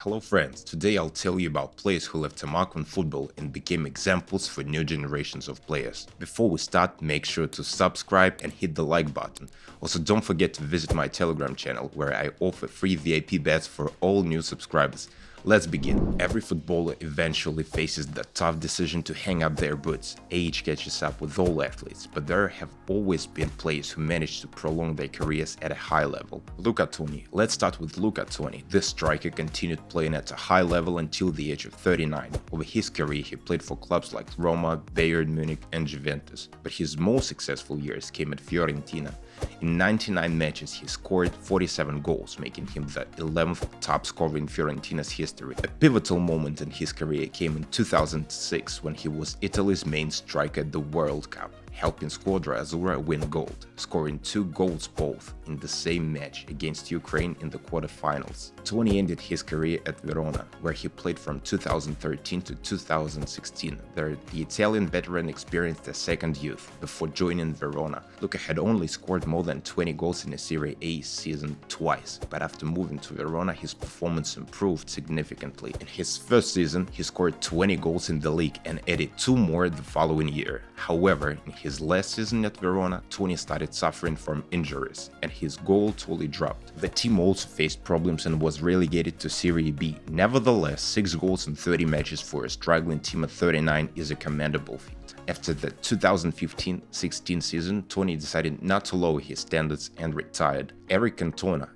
Hello friends, today I'll tell you about players who left a mark on football and became examples for new generations of players. Before we start, make sure to subscribe and hit the like button. Also, don't forget to visit my Telegram channel where I offer free VIP bets for all new subscribers. Let's begin. Every footballer eventually faces the tough decision to hang up their boots. Age catches up with all athletes, but there have always been players who managed to prolong their careers at a high level. Luca Toni. Let's start with Luca Toni. This striker continued playing at a high level until the age of 39. Over his career, he played for clubs like Roma, Bayern Munich, and Juventus, but his most successful years came at Fiorentina. In 99 matches, he scored 47 goals, making him the 11th top scorer in Fiorentina's history. A pivotal moment in his career came in 2006 when he was Italy's main striker at the World Cup, helping Squadra Azzurra win gold, scoring 2 goals both in the same match against Ukraine in the quarterfinals. Toni ended his career at Verona, where he played from 2013 to 2016. There, the Italian veteran experienced a second youth. Before joining Verona, Luca had only scored more than 20 goals in a Serie A season twice, but after moving to Verona, his performance improved significantly. In his first season, he scored 20 goals in the league and added 2 more the following year. However, in his last season at Verona, Toni started suffering from injuries, and his goal totally dropped. The team also faced problems and was relegated to Serie B. Nevertheless, 6 goals in 30 matches for a struggling team at 39 is a commendable feat. After the 2015-16 season, Toni decided not to lower his standards and retired. Eric Cantona,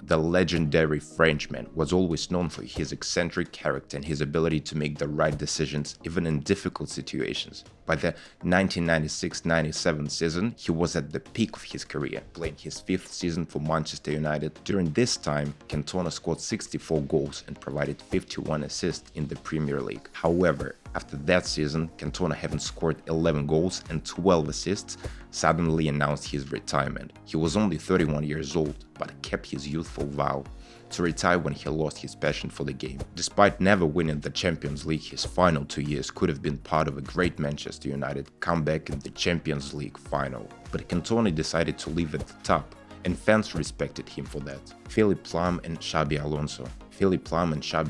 the legendary Frenchman, was always known for his eccentric character and his ability to make the right decisions even in difficult situations. By the 1996-97 season, he was at the peak of his career, playing his 5th season for Manchester United. During this time, Cantona scored 64 goals and provided 51 assists in the Premier League. However, after that season, Cantona, having scored 11 goals and 12 assists, suddenly announced his retirement. He was only 31 years old, but kept his youthful vow to retire when he lost his passion for the game. Despite never winning the Champions League, his final 2 years could have been part of a great Manchester United comeback in the Champions League final. But Cantona decided to leave at the top, and fans respected him for that. Philipp Lahm and Xabi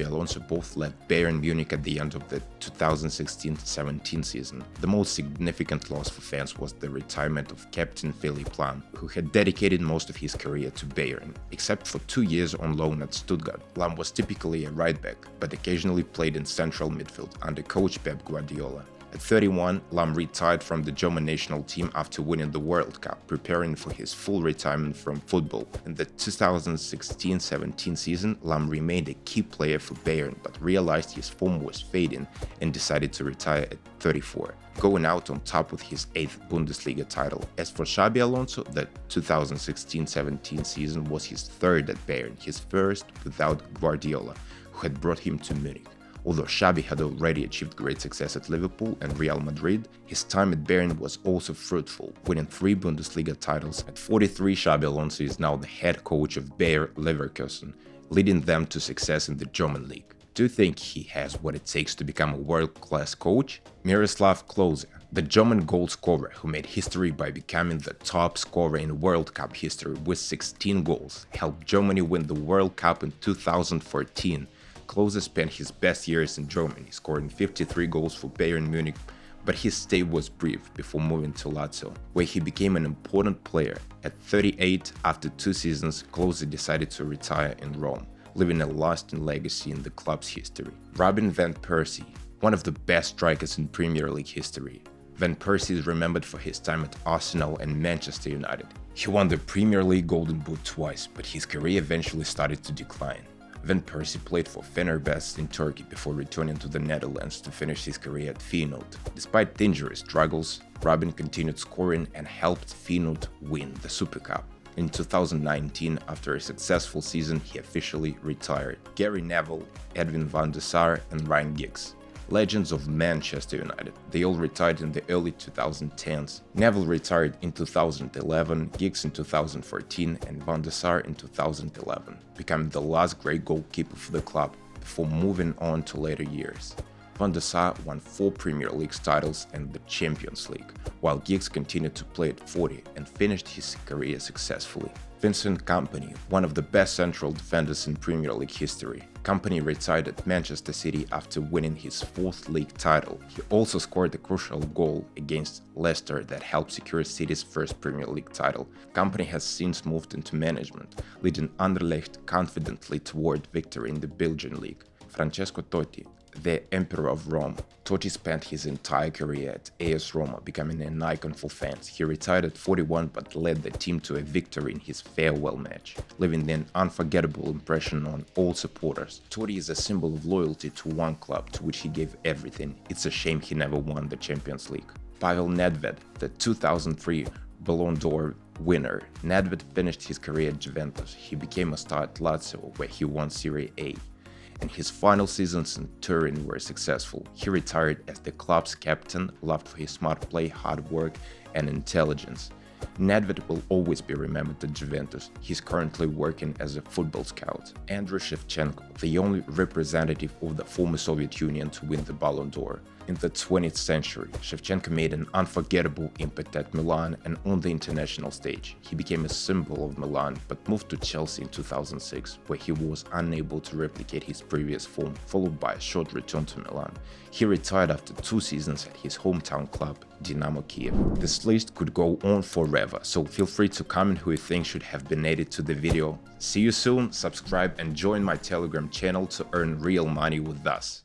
Alonso both left Bayern Munich at the end of the 2016-17 season. The most significant loss for fans was the retirement of captain Philipp Lahm, who had dedicated most of his career to Bayern. Except for 2 years on loan at Stuttgart, Lahm was typically a right back, but occasionally played in central midfield under coach Pep Guardiola. At 31, Lahm retired from the German national team after winning the World Cup, preparing for his full retirement from football. In the 2016-17 season, Lahm remained a key player for Bayern, but realized his form was fading and decided to retire at 34, going out on top with his 8th Bundesliga title. As for Xabi Alonso, the 2016-17 season was his 3rd at Bayern, his first without Guardiola, who had brought him to Munich. Although Xabi had already achieved great success at Liverpool and Real Madrid, his time at Bayern was also fruitful, winning 3 Bundesliga titles. At 43, Xabi Alonso is now the head coach of Bayer Leverkusen, leading them to success in the German league. Do you think he has what it takes to become a world-class coach? Miroslav Klose, the German goal scorer who made history by becoming the top scorer in World Cup history with 16 goals, helped Germany win the World Cup in 2014. Klose spent his best years in Germany, scoring 53 goals for Bayern Munich, but his stay was brief before moving to Lazio, where he became an important player. At 38, after 2 seasons, Klose decided to retire in Rome, leaving a lasting legacy in the club's history. Robin van Persie, one of the best strikers in Premier League history. Van Persie is remembered for his time at Arsenal and Manchester United. He won the Premier League Golden Boot twice, but his career eventually started to decline. Van Persie played for Fenerbahce in Turkey before returning to the Netherlands to finish his career at Feyenoord. Despite injury struggles, Robin continued scoring and helped Feyenoord win the Super Cup. In 2019, after a successful season, he officially retired. Gary Neville, Edwin Van Der Sar, and Ryan Giggs, legends of Manchester United. They all retired in the early 2010s. Neville retired in 2011, Giggs in 2014, and Van Der Sar in 2011, becoming the last great goalkeeper for the club before moving on to later years. Van Der Sar won 4 Premier League titles and the Champions League, while Giggs continued to play at 40 and finished his career successfully. Vincent Kompany, one of the best central defenders in Premier League history. Kompany retired at Manchester City after winning his 4th league title. He also scored a crucial goal against Leicester that helped secure City's first Premier League title. Kompany has since moved into management, leading Anderlecht confidently toward victory in the Belgian league. Francesco Totti, the Emperor of Rome. Totti spent his entire career at AS Roma, becoming an icon for fans. He retired at 41 but led the team to a victory in his farewell match, leaving an unforgettable impression on all supporters. Totti is a symbol of loyalty to one club to which he gave everything. It's a shame he never won the Champions League. Pavel Nedved, the 2003 Ballon d'Or winner. Nedved finished his career at Juventus. He became a star at Lazio, where he won Serie A, and his final seasons in Turin were successful. He retired as the club's captain, loved for his smart play, hard work, and intelligence. Nedved will always be remembered at Juventus. He's currently working as a football scout. Andriy Shevchenko, the only representative of the former Soviet Union to win the Ballon d'Or. In the 20th century, Shevchenko made an unforgettable impact at Milan and on the international stage. He became a symbol of Milan, but moved to Chelsea in 2006, where he was unable to replicate his previous form, followed by a short return to Milan. He retired after 2 seasons at his hometown club, Dynamo Kiev. This list could go on forever, so feel free to comment who you think should have been added to the video. See you soon, subscribe and join my Telegram channel to earn real money with us.